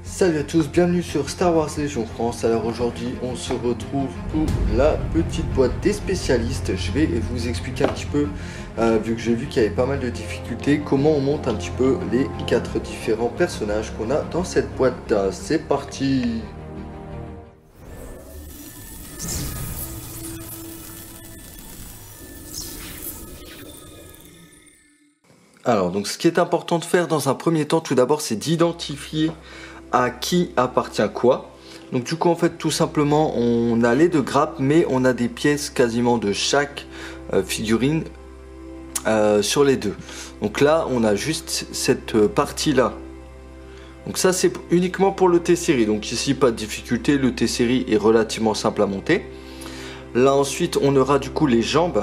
Salut à tous, bienvenue sur Star Wars Légion France. Alors aujourd'hui on se retrouve pour la petite boîte des spécialistes. Je vais vous expliquer un petit peu, vu que j'ai vu qu'il y avait pas mal de difficultés, comment on monte un petit peu les 4 différents personnages qu'on a dans cette boîte. C'est parti! Alors donc ce qui est important de faire dans un premier temps, tout d'abord, c'est d'identifier à qui appartient quoi. Donc du coup en fait tout simplement on a les deux grappes, mais on a des pièces quasiment de chaque figurine sur les deux. Donc là on a juste cette partie là. Donc ça c'est uniquement pour le T-Series. Donc ici pas de difficulté, le T-Series est relativement simple à monter. Là ensuite on aura du coup les jambes.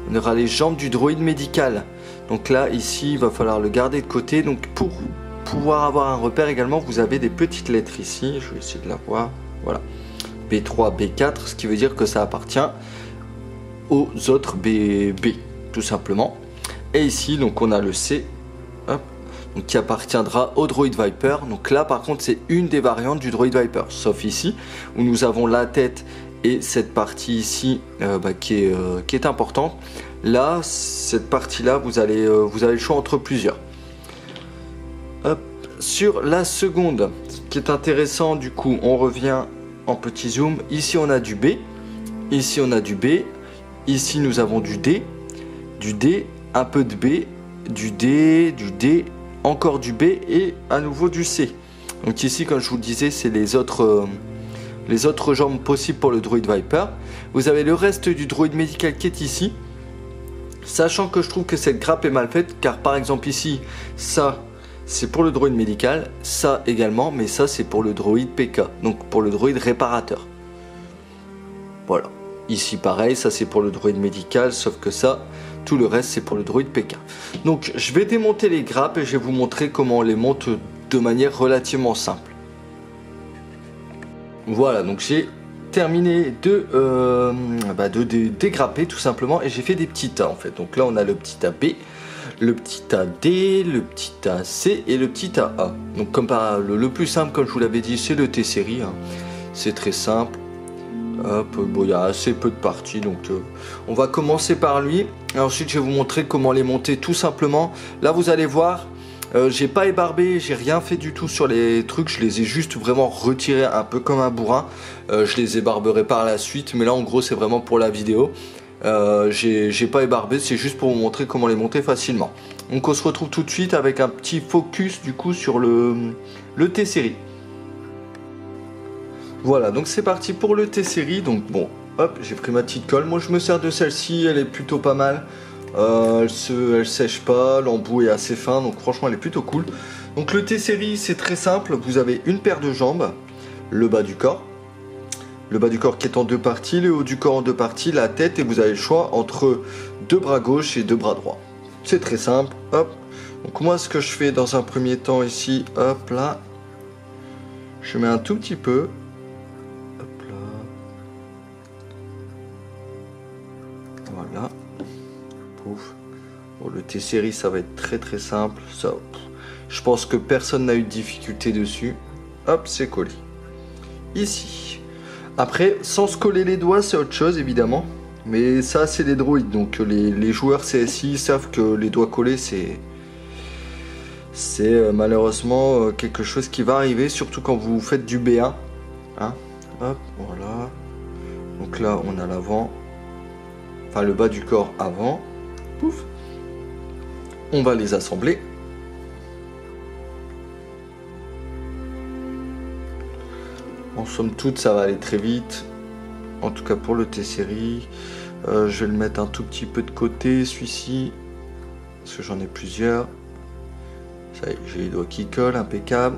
On aura les jambes du droïde médical. Donc là ici il va falloir le garder de côté. Donc pour pouvoir avoir un repère également, vous avez des petites lettres ici, je vais essayer de la voir, voilà, B3, B4, ce qui veut dire que ça appartient aux autres BB, tout simplement. Et ici, donc on a le C, hop, donc qui appartiendra au Droid Viper. Donc là, par contre, c'est une des variantes du Droid Viper, sauf ici, où nous avons la tête et cette partie ici qui est importante. Là, cette partie-là, vous avez le choix entre plusieurs. Hop. Sur la seconde, ce qui est intéressant, du coup, on revient en petit zoom. Ici, on a du B. Ici, on a du B. Ici, nous avons du D, un peu de B, du D, encore du B et à nouveau du C. Donc ici, comme je vous le disais, c'est les autres jambes possibles pour le Droid Viper. Vous avez le reste du droïde médical qui est ici. Sachant que je trouve que cette grappe est mal faite, car par exemple ici, ça c'est pour le droïde médical, ça également, mais ça c'est pour le droïde PK, donc pour le droïde réparateur. Voilà, ici pareil, ça c'est pour le droïde médical, sauf que ça, tout le reste c'est pour le droïde PK. Donc je vais démonter les grappes et je vais vous montrer comment on les monte de manière relativement simple. Voilà, donc j'ai terminé de dégrapper tout simplement, et j'ai fait des petits tas en fait. Donc là on a le petit AB, le petit AD, le petit AC et le petit AA. Donc comme le plus simple, comme je vous l'avais dit, c'est le T-Series, hein. C'est très simple. Hop, bon, il y a assez peu de parties, donc on va commencer par lui. Et ensuite je vais vous montrer comment les monter tout simplement. Là vous allez voir, j'ai pas ébarbé, j'ai rien fait du tout sur les trucs, je les ai juste vraiment retirés un peu comme un bourrin. Je les ébarberai par la suite, mais là en gros c'est vraiment pour la vidéo. J'ai pas ébarbé, c'est juste pour vous montrer comment les monter facilement. Donc on se retrouve tout de suite avec un petit focus du coup sur le T-Series. Voilà, donc c'est parti pour le T-Series. Donc bon, hop, j'ai pris ma petite colle. Moi je me sers de celle-ci, elle est plutôt pas mal. Elle sèche pas, l'embout est assez fin, donc franchement elle est plutôt cool. Donc le T-Series c'est très simple, vous avez une paire de jambes, le bas du corps. Le bas du corps qui est en deux parties, le haut du corps en deux parties, la tête, et vous avez le choix entre deux bras gauche et deux bras droits. C'est très simple, hop. Donc moi ce que je fais dans un premier temps ici, hop là, je mets un tout petit peu, hop là, voilà, pouf. Bon, le T-Series ça va être très simple, ça, je pense que personne n'a eu de difficulté dessus, hop, c'est collé. Ici. Après, sans se coller les doigts, c'est autre chose évidemment. Mais ça, c'est les droïdes. Donc les joueurs CSI savent que les doigts collés, c'est malheureusement quelque chose qui va arriver, surtout quand vous faites du B1. Hein, hop, voilà. Donc là, on a l'avant. Enfin, le bas du corps avant. Pouf. On va les assembler. En somme toute, ça va aller très vite. En tout cas pour le T-Series. Je vais le mettre un tout petit peu de côté, celui-ci. Parce que j'en ai plusieurs. Ça y est, j'ai les doigts qui collent, impeccable.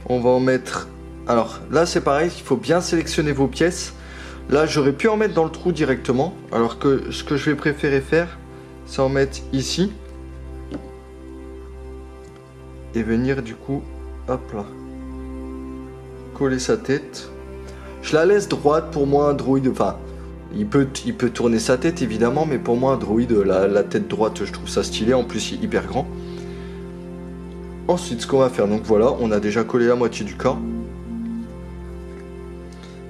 On va en mettre... Alors là c'est pareil, il faut bien sélectionner vos pièces. Là j'aurais pu en mettre dans le trou directement. Alors que ce que je vais préférer faire, c'est en mettre ici. Et venir du coup, hop là. Coller sa tête. Je la laisse droite, pour moi un droïde, enfin il peut tourner sa tête évidemment, mais pour moi un droïde, la tête droite je trouve ça stylé, en plus il est hyper grand. Ensuite, ce qu'on va faire, donc voilà, on a déjà collé la moitié du corps.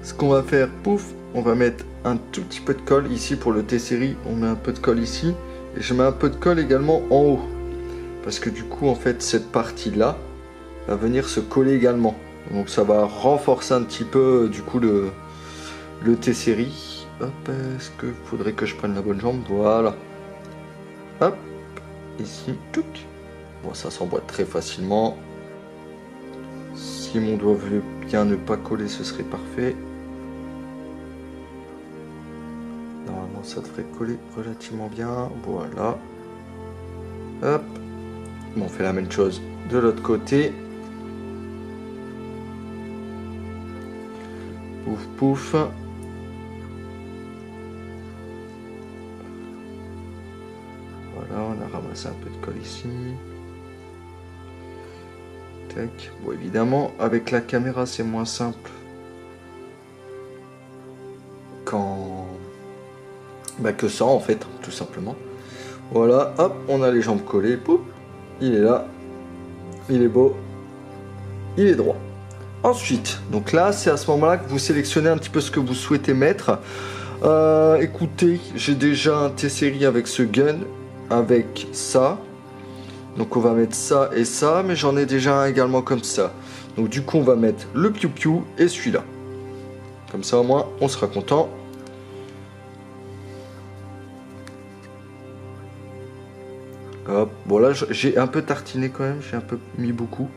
Ce qu'on va faire, pouf, on va mettre un tout petit peu de colle ici pour le T-Série. On met un peu de colle ici. Et je mets un peu de colle également en haut. Parce que du coup, en fait, cette partie-là va venir se coller également. Donc ça va renforcer un petit peu, du coup, le T-Série. Hop, est-ce qu'il faudrait que je prenne la bonne jambe? Voilà. Hop, ici, touc. Bon, ça s'emboîte très facilement. Si mon doigt veut bien ne pas coller, ce serait parfait. Normalement, ça devrait coller relativement bien. Voilà. Hop. Bon, on fait la même chose de l'autre côté. Pouf, pouf. Voilà, on a ramassé un peu de colle ici. Tac. Bon, évidemment, avec la caméra, c'est moins simple que ça, en fait, tout simplement. Voilà, hop, on a les jambes collées. Pouf, il est là. Il est beau. Il est droit. Ensuite, donc là, c'est à ce moment-là que vous sélectionnez un petit peu ce que vous souhaitez mettre. Écoutez, j'ai déjà un T-Série avec ce gun, avec ça. Donc on va mettre ça et ça, mais j'en ai déjà un également comme ça. Donc du coup, on va mettre le piou-piou et celui-là. Comme ça, au moins, on sera content. Hop, bon là, j'ai un peu tartiné quand même, j'ai un peu mis beaucoup.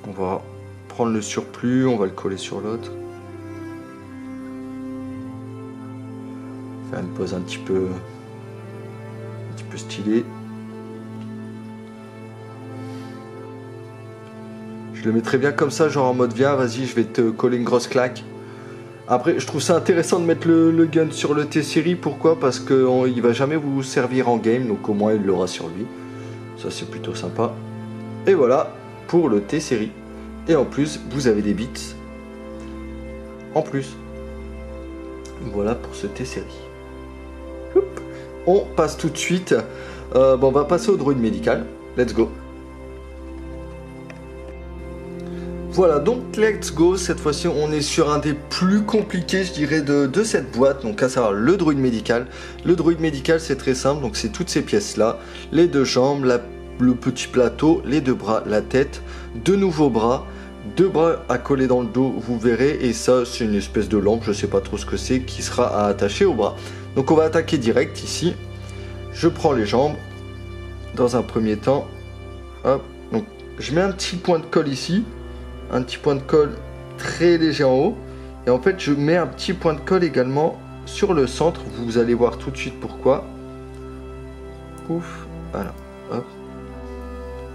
On va prendre le surplus, on va le coller sur l'autre. Faire une pose un petit peu stylée. Je le mettrai bien comme ça, genre en mode viens, vas-y, je vais te coller une grosse claque. Après, je trouve ça intéressant de mettre le gun sur le T-Série. Pourquoi? Parce qu'il va jamais vous servir en game, donc au moins il l'aura sur lui. Ça, c'est plutôt sympa. Et voilà pour le T-Série. Et en plus, vous avez des bits. En plus. Voilà pour ce T-Série. On passe tout de suite. Bon, on va passer au droïde médical. Let's go. Voilà, donc let's go. Cette fois-ci, on est sur un des plus compliqués, je dirais, de cette boîte. Donc, à savoir le droïde médical. Le droïde médical, c'est très simple. Donc, c'est toutes ces pièces-là. Les deux jambes, le petit plateau, les deux bras, la tête, deux nouveaux bras. Deux bras à coller dans le dos, vous verrez. Et ça, c'est une espèce de lampe, je sais pas trop ce que c'est, qui sera à attacher au bras. Donc, on va attaquer direct ici. Je prends les jambes. Dans un premier temps. Hop. Donc, je mets un petit point de colle ici. Un petit point de colle très léger en haut. Et en fait, je mets un petit point de colle également sur le centre. Vous allez voir tout de suite pourquoi. Ouf. Voilà. Hop.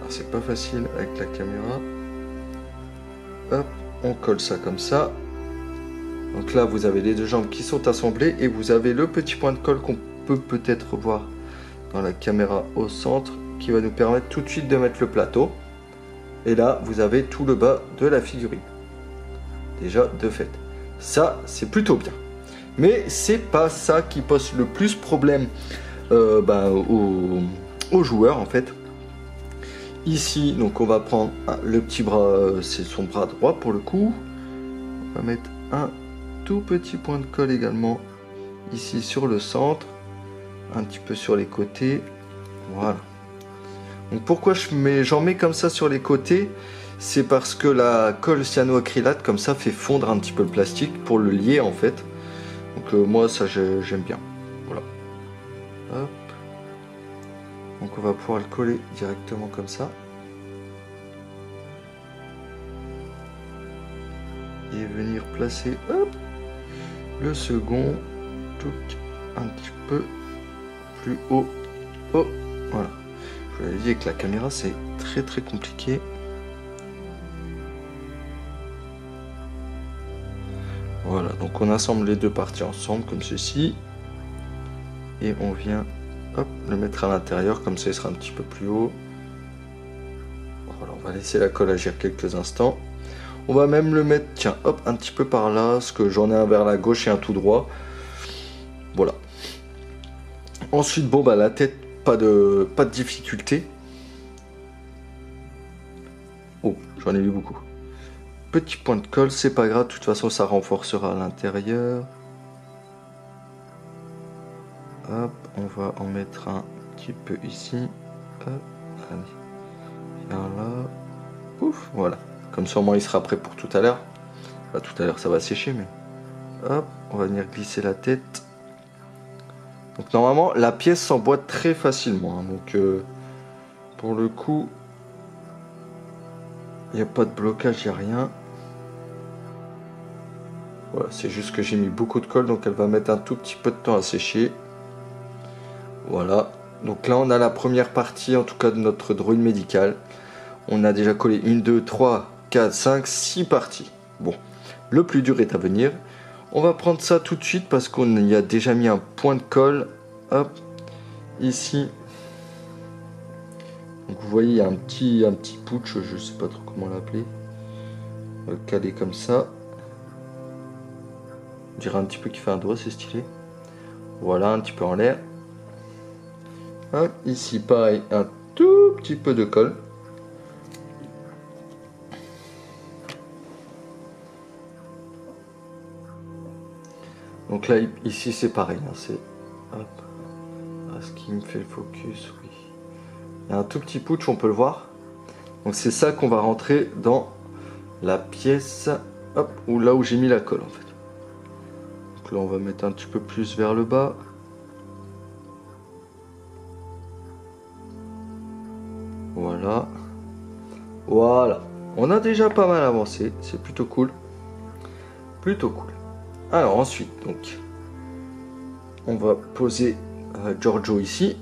C'est pas facile avec la caméra. Hop. On colle ça comme ça. Donc là, vous avez les deux jambes qui sont assemblées. Et vous avez le petit point de colle qu'on peut peut-être voir dans la caméra au centre. Qui va nous permettre tout de suite de mettre le plateau. Et là, vous avez tout le bas de la figurine. Déjà, de fait. Ça, c'est plutôt bien. Mais c'est pas ça qui pose le plus problème aux joueurs, en fait. Ici, donc on va prendre le petit bras, c'est son bras droit pour le coup. On va mettre un tout petit point de colle également. Ici sur le centre. Un petit peu sur les côtés. Voilà. Donc pourquoi j'en mets comme ça sur les côtés? C'est parce que la colle cyanoacrylate comme ça fait fondre un petit peu le plastique pour le lier en fait. Donc moi ça j'aime bien. Voilà. Hop. Donc on va pouvoir le coller directement comme ça. Et venir placer hop, le second un petit peu plus haut. Oh, voilà. Je vous l'ai dit, avec la caméra, c'est très très compliqué. Voilà, donc on assemble les deux parties ensemble comme ceci. Et on vient hop, le mettre à l'intérieur, comme ça il sera un petit peu plus haut. Voilà, on va laisser la colle agir quelques instants. On va même le mettre, tiens, hop, un petit peu par là, parce que j'en ai un vers la gauche et un tout droit. Voilà. Ensuite, bon, bah la tête, pas de difficulté. j'en ai eu beaucoup. Petit point de colle, c'est pas grave, de toute façon ça renforcera à l'intérieur. Hop, on va en mettre un petit peu ici. Hop, allez, viens là. Ouf, voilà. Comme ça au moins il sera prêt pour tout à l'heure. Bah, tout à l'heure ça va sécher, mais hop, on va venir glisser la tête. Donc normalement la pièce s'emboîte très facilement, hein, donc pour le coup il n'y a pas de blocage, il n'y a rien. Voilà, c'est juste que j'ai mis beaucoup de colle, donc elle va mettre un tout petit peu de temps à sécher. Voilà, donc là on a la première partie en tout cas de notre droïde médical. On a déjà collé 1, 2, 3, 4, 5, 6 parties. Bon, le plus dur est à venir. On va prendre ça tout de suite parce qu'on y a déjà mis un point de colle. Hop, ici. Donc vous voyez, il y a un petit putsch, je sais pas trop comment l'appeler. Calé comme ça. On dirait un petit peu qu'il fait un doigt, c'est stylé. Voilà, un petit peu en l'air. Hop, ici pareil, un tout petit peu de colle. Donc là, ici c'est pareil, hein, c'est... Hop. Est-ce qu'il me fait le focus? Oui. Il y a un tout petit putsch, on peut le voir. Donc c'est ça qu'on va rentrer dans la pièce, hop, ou là où j'ai mis la colle en fait. Donc là on va mettre un petit peu plus vers le bas. Voilà. Voilà. On a déjà pas mal avancé, c'est plutôt cool. Plutôt cool. Alors ensuite, donc, on va poser Giorgio ici.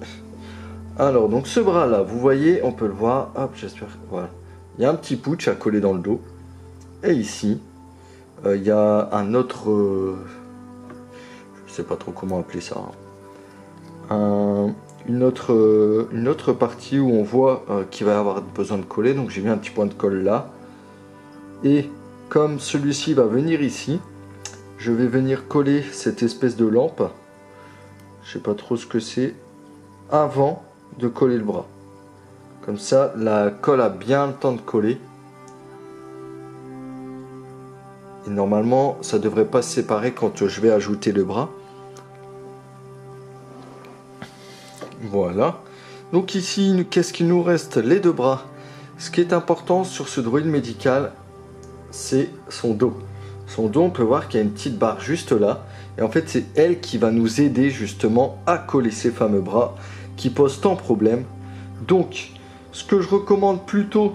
Alors donc ce bras là, vous voyez, on peut le voir. Hop, j'espère. Voilà. Il y a un petit putsch à coller dans le dos. Et ici, il y a un autre, je sais pas trop comment appeler ça. Hein. Une autre partie où on voit qu'il va y avoir besoin de coller. Donc j'ai mis un petit point de colle là. Et comme celui-ci va venir ici, je vais venir coller cette espèce de lampe. Je sais pas trop ce que c'est. Avant de coller le bras. Comme ça, la colle a bien le temps de coller. Et normalement, ça devrait pas se séparer quand je vais ajouter le bras. Voilà. Donc ici, qu'est-ce qu'il nous reste? Les deux bras. Ce qui est important sur ce droïde médical, c'est son dos. Son dos, on peut voir qu'il y a une petite barre juste là. Et en fait, c'est elle qui va nous aider justement à coller ces fameux bras qui posent tant de problèmes. Donc, ce que je recommande plutôt,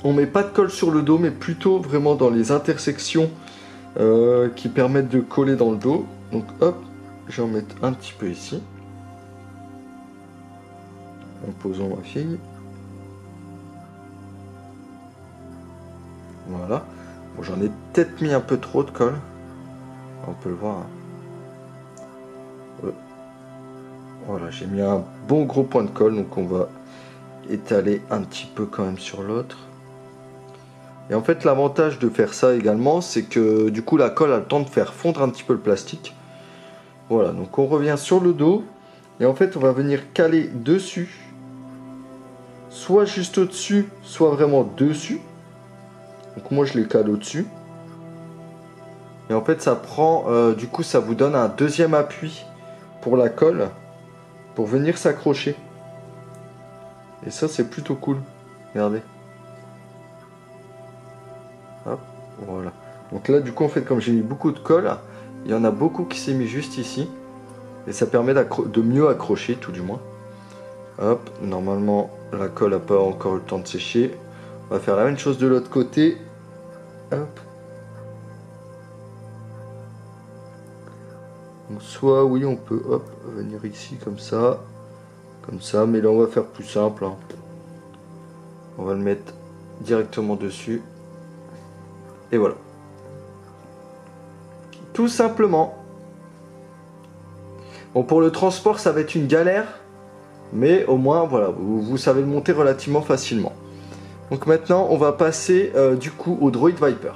on met pas de colle sur le dos, mais plutôt vraiment dans les intersections qui permettent de coller dans le dos. Donc hop, je vais en mettre un petit peu ici. En posant ma fille. Voilà. Bon, j'en ai peut-être mis un peu trop de colle. On peut le voir. Hein. Voilà, j'ai mis un bon gros point de colle, donc on va étaler un petit peu quand même sur l'autre. Et en fait, l'avantage de faire ça également, c'est que du coup la colle a le temps de faire fondre un petit peu le plastique. Voilà, donc on revient sur le dos. Et en fait, on va venir caler dessus. Soit juste au-dessus, soit vraiment dessus. Donc moi, je les cale au-dessus. Et en fait, ça prend... du coup, ça vous donne un deuxième appui pour la colle. Pour venir s'accrocher. Et ça, c'est plutôt cool. Regardez. Hop, voilà. Donc là, du coup, en fait, comme j'ai mis beaucoup de colle, il y en a beaucoup qui s'est mis juste ici. Et ça permet de mieux accrocher, tout du moins. Hop, normalement, la colle n'a pas encore eu le temps de sécher. On va faire la même chose de l'autre côté. Hop. Donc soit, oui, on peut, hop, venir ici, comme ça. Mais là, on va faire plus simple. Hein. On va le mettre directement dessus. Et voilà. Tout simplement. Bon, pour le transport, ça va être une galère. Mais au moins, voilà, vous savez le monter relativement facilement. Donc maintenant, on va passer du coup au Droid Viper.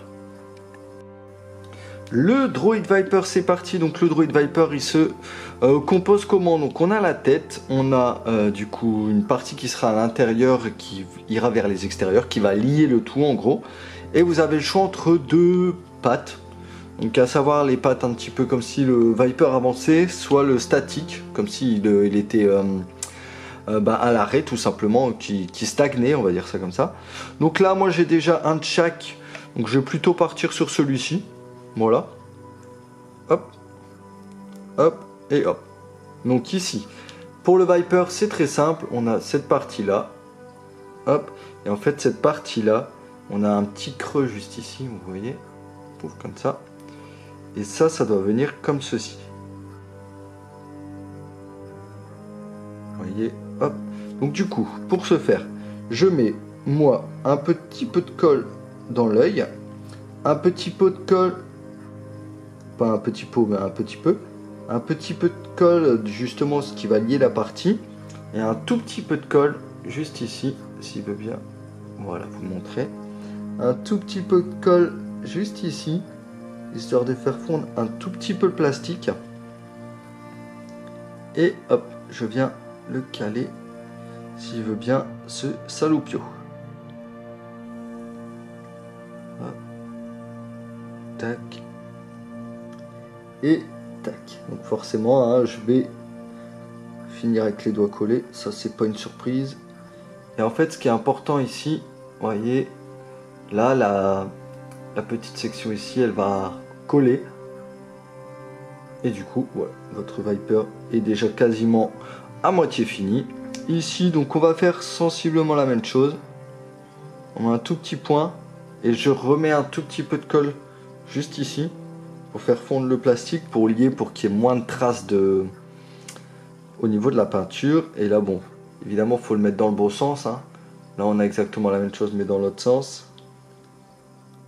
Le Droid Viper, c'est parti. Donc le Droid Viper, il se compose comment? Donc on a la tête, on a du coup une partie qui sera à l'intérieur et qui ira vers les extérieurs, qui va lier le tout en gros. Et vous avez le choix entre deux pattes. Donc à savoir les pattes un petit peu comme si le Viper avançait, soit le statique, comme s'il il était à l'arrêt tout simplement, qui stagnait, on va dire ça comme ça. Donc là moi j'ai déjà un de chaque, donc je vais plutôt partir sur celui-ci. Voilà. Hop. Hop. Et hop. Donc ici, pour le Viper, c'est très simple. On a cette partie-là. Hop. Et en fait, cette partie-là, on a un petit creux juste ici. Vous voyez. Pouf, comme ça. Et ça doit venir comme ceci. Vous voyez. Hop. Donc du coup, pour ce faire, je mets, moi, un petit peu de colle dans l'œil. Un petit peu de colle, pas un petit pot mais un petit peu de colle justement, ce qui va lier la partie, et un tout petit peu de colle juste ici, s'il veut bien, voilà, vous montrer, un tout petit peu de colle juste ici, histoire de faire fondre un tout petit peu le plastique, et hop, je viens le caler, s'il veut bien, ce saloupio. Hop. Tac. Et tac. Donc forcément, hein, je vais finir avec les doigts collés. Ça, c'est pas une surprise. Et en fait, ce qui est important ici, vous voyez, là, la petite section ici, elle va coller. Et du coup, voilà, votre Viper est déjà quasiment à moitié fini. Ici, donc, on va faire sensiblement la même chose. On met un tout petit point et je remets un tout petit peu de colle juste ici pour faire fondre le plastique, pour lier, pour qu'il y ait moins de traces au niveau de la peinture. Et là, bon, évidemment, il faut le mettre dans le bon sens, hein. Là, on a exactement la même chose, mais dans l'autre sens.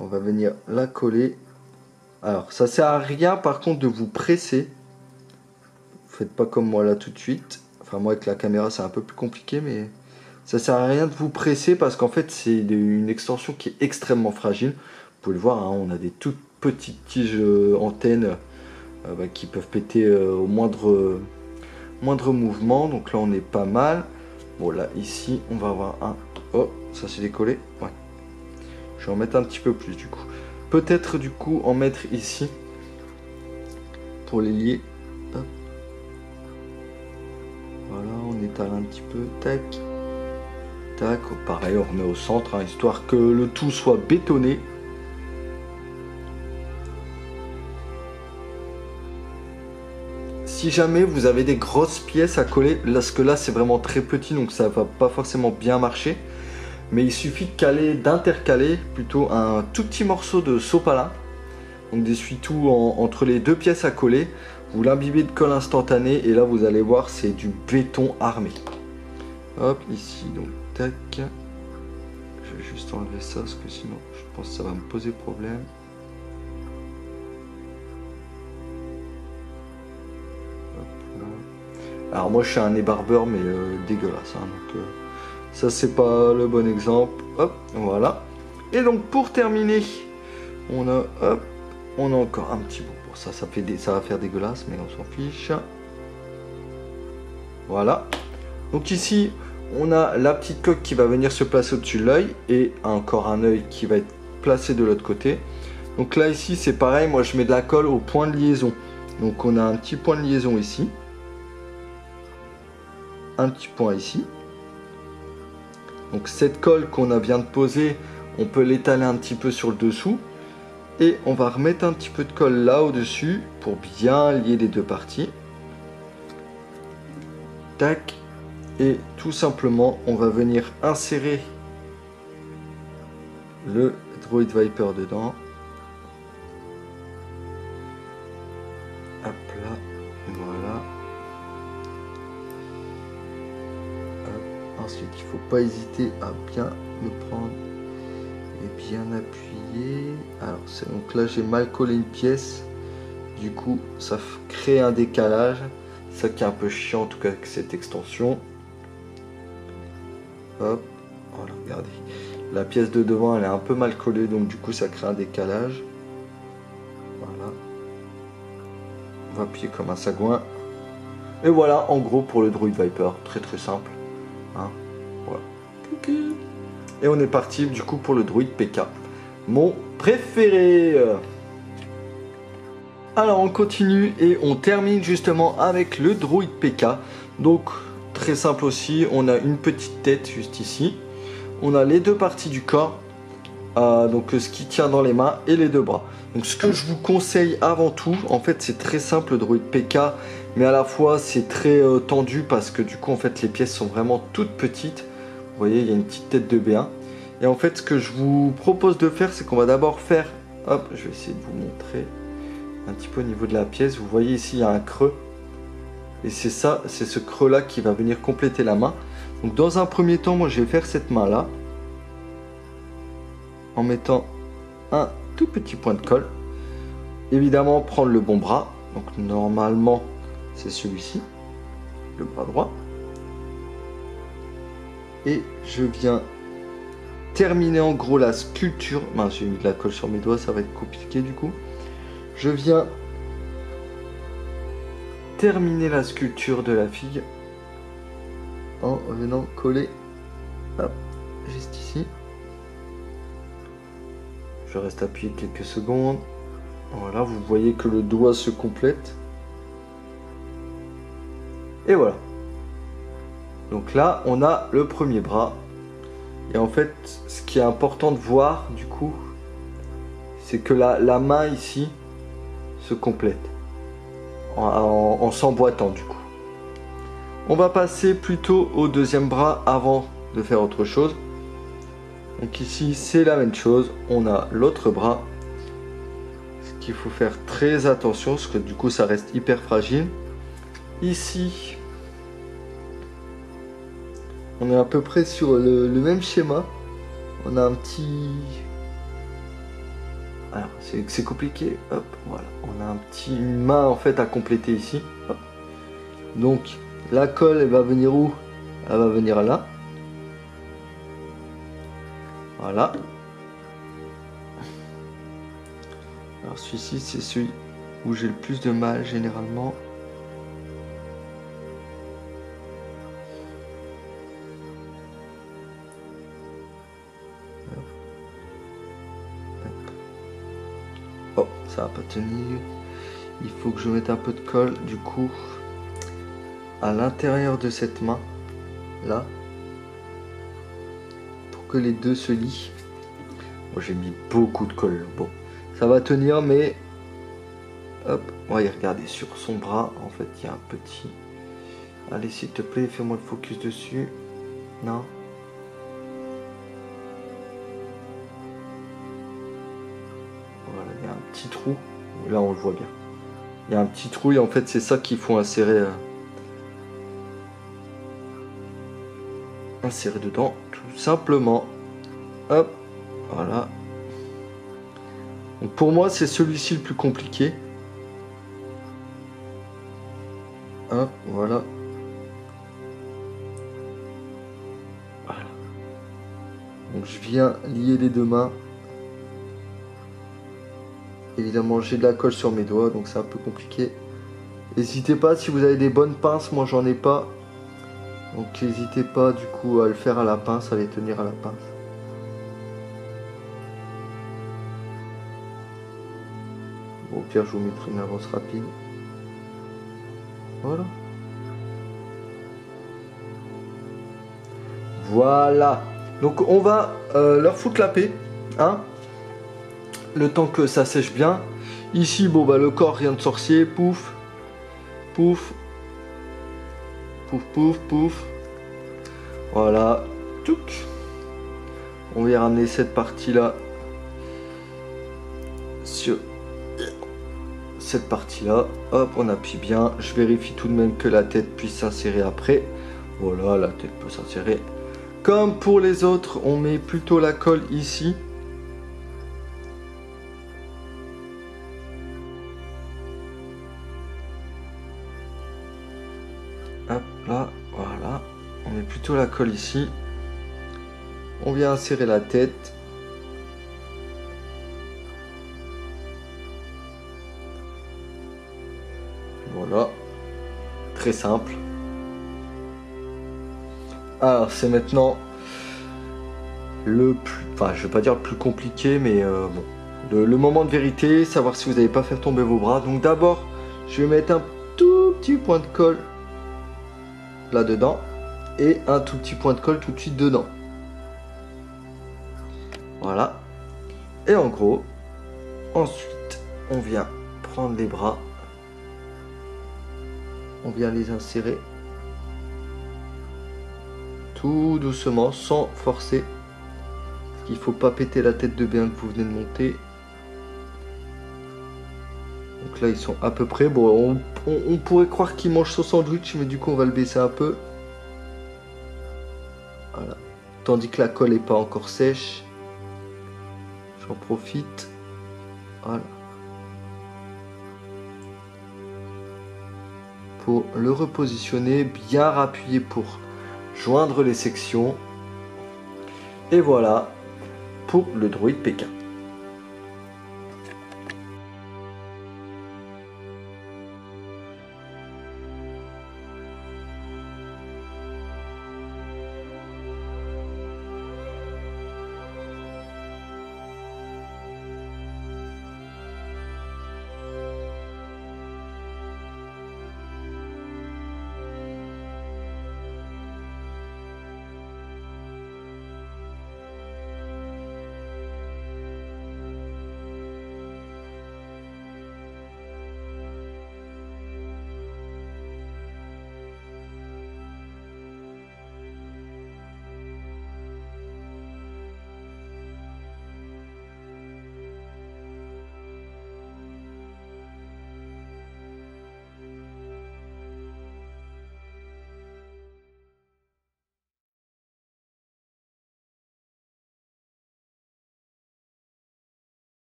On va venir la coller. Alors, ça sert à rien, par contre, de vous presser. Faites pas comme moi là tout de suite. Enfin, moi, avec la caméra, c'est un peu plus compliqué, mais ça sert à rien de vous presser parce qu'en fait, c'est une extension qui est extrêmement fragile. Vous pouvez le voir, hein, on a des toutes petites tiges antennes qui peuvent péter au moindre mouvement. Donc là, on est pas mal. Bon, là, ici, on va avoir un... Oh, ça s'est décollé. Ouais. Je vais en mettre un petit peu plus, du coup. Peut-être, du coup, en mettre ici pour les lier. Hop. Voilà, on étale un petit peu. Tac. Tac. Pareil, on remet au centre, hein, histoire que le tout soit bétonné. Si jamais vous avez des grosses pièces à coller, parce que là c'est vraiment très petit, donc ça va pas forcément bien marcher, mais il suffit de caler, d'intercaler plutôt un tout petit morceau de sopalin, donc d'essuie-tout entre les deux pièces à coller. Vous l'imbibez de colle instantanée et là vous allez voir, c'est du béton armé. Hop, ici, donc tac. Je vais juste enlever ça parce que sinon je pense que ça va me poser problème. Alors moi je suis un nez barbeur mais dégueulasse, hein, donc ça c'est pas le bon exemple. Hop, voilà. Et donc pour terminer, on a encore un petit bout. Pour ça, ça va faire dégueulasse, mais on s'en fiche. Voilà. Donc ici on a la petite coque qui va venir se placer au-dessus de l'œil et encore un œil qui va être placé de l'autre côté. Donc là ici c'est pareil, moi je mets de la colle au point de liaison. Donc on a un petit point de liaison ici. Un petit point ici. Donc cette colle qu'on vient de poser, on peut l'étaler un petit peu sur le dessous et on va remettre un petit peu de colle là au dessus pour bien lier les deux parties. Tac. Et tout simplement on va venir insérer le Droid Viper dedans. Hop là, voilà. Ensuite, il ne faut pas hésiter à bien le prendre et bien appuyer. Alors, donc là, j'ai mal collé une pièce. Du coup, ça crée un décalage. Ça qui est un peu chiant, en tout cas, avec cette extension. Hop, voilà, regardez. La pièce de devant, elle est un peu mal collée, donc du coup, ça crée un décalage. Voilà. On va appuyer comme un sagouin. Et voilà, en gros, pour le Droid Viper. Très très simple. Hein, voilà. Et on est parti, du coup, pour le Droid PK. Mon préféré. Alors, on continue et on termine justement avec le Droid PK. Donc, très simple aussi. On a une petite tête juste ici. On a les deux parties du corps. Donc ce qui tient dans les mains et les deux bras. Donc ce que je vous conseille avant tout, en fait c'est très simple le Droid PK, mais à la fois c'est très tendu parce que du coup en fait les pièces sont vraiment toutes petites. Vous voyez, il y a une petite tête de B1. Et en fait ce que je vous propose de faire, c'est qu'on va d'abord faire, hop, je vais essayer de vous montrer un petit peu au niveau de la pièce. Vous voyez ici il y a un creux. Et c'est ça, c'est ce creux là qui va venir compléter la main. Donc dans un premier temps, moi je vais faire cette main là. En mettant un tout petit point de colle. Évidemment, prendre le bon bras. Donc normalement, c'est celui-ci, le bras droit. Et je viens terminer en gros la sculpture. Mince, j'ai mis de la colle sur mes doigts, ça va être compliqué du coup. Je viens terminer la sculpture de la fille en venant coller, hop, juste ici. Je reste appuyé quelques secondes. Voilà, vous voyez que le doigt se complète. Et voilà. Donc là, on a le premier bras. Et en fait, ce qui est important de voir, du coup, c'est que la main ici se complète. En s'emboîtant, du coup. On va passer plutôt au deuxième bras avant de faire autre chose. Donc ici, c'est la même chose. On a l'autre bras. Ce qu'il faut faire très attention, parce que du coup, ça reste hyper fragile. Ici, on est à peu près sur le même schéma. On a un petit... Alors, c'est compliqué. Hop, voilà. On a un petit main, en fait, à compléter ici. Hop. Donc, la colle, elle va venir où? Elle va venir là. Voilà. Alors celui-ci, c'est celui où j'ai le plus de mal généralement. Oh, ça va pas tenir. Il faut que je mette un peu de colle du coup à l'intérieur de cette main là pour que les deux se lient. Bon, j'ai mis beaucoup de colle. Bon, ça va tenir, mais hop, on va y regarder sur son bras. En fait, il y a un petit. Allez, s'il te plaît, fais-moi le focus dessus. Non. Voilà, il y a un petit trou. Là, on le voit bien. Il y a un petit trou et en fait, c'est ça qu'il faut insérer. Insérer dedans, tout simplement. Hop, voilà. Donc pour moi, c'est celui-ci le plus compliqué. Hop, voilà. Voilà. Donc je viens lier les deux mains. Évidemment, j'ai de la colle sur mes doigts, donc c'est un peu compliqué. N'hésitez pas, si vous avez des bonnes pinces, moi j'en ai pas. Donc n'hésitez pas du coup à le faire à la pince, à les tenir à la pince. Bon, au pire, je vous mettrai une avance rapide. Voilà. Voilà. Donc on va leur foutre la paix, hein, le temps que ça sèche bien. Ici, bon bah le corps, rien de sorcier, pouf, pouf, pouf, pouf, pouf. Voilà, touc. On va ramener cette partie-là sur cette partie-là. Hop, on appuie bien. Je vérifie tout de même que la tête puisse s'insérer après. Voilà, la tête peut s'insérer. Comme pour les autres, on met plutôt la colle ici. Hop, là, voilà. On met plutôt la colle ici. On vient insérer la tête. très simple. Alors c'est maintenant le plus, enfin je vais pas dire le plus compliqué, mais bon, le moment de vérité, savoir si vous n'avez pas fait tomber vos bras. Donc d'abord, je vais mettre un tout petit point de colle là dedans et un tout petit point de colle tout de suite dedans. Voilà. Et en gros, ensuite, on vient prendre les bras, on vient les insérer tout doucement, sans forcer. Parce qu'il faut pas péter la tête de bien que vous venez de monter. Donc là, ils sont à peu près. Bon, on pourrait croire qu'il mange son sandwich, mais du coup, on va le baisser un peu. Voilà. Tandis que la colle n'est pas encore sèche. J'en profite. Voilà. Pour le repositionner, bien rappuyer pour joindre les sections. Et voilà pour le Droid P4.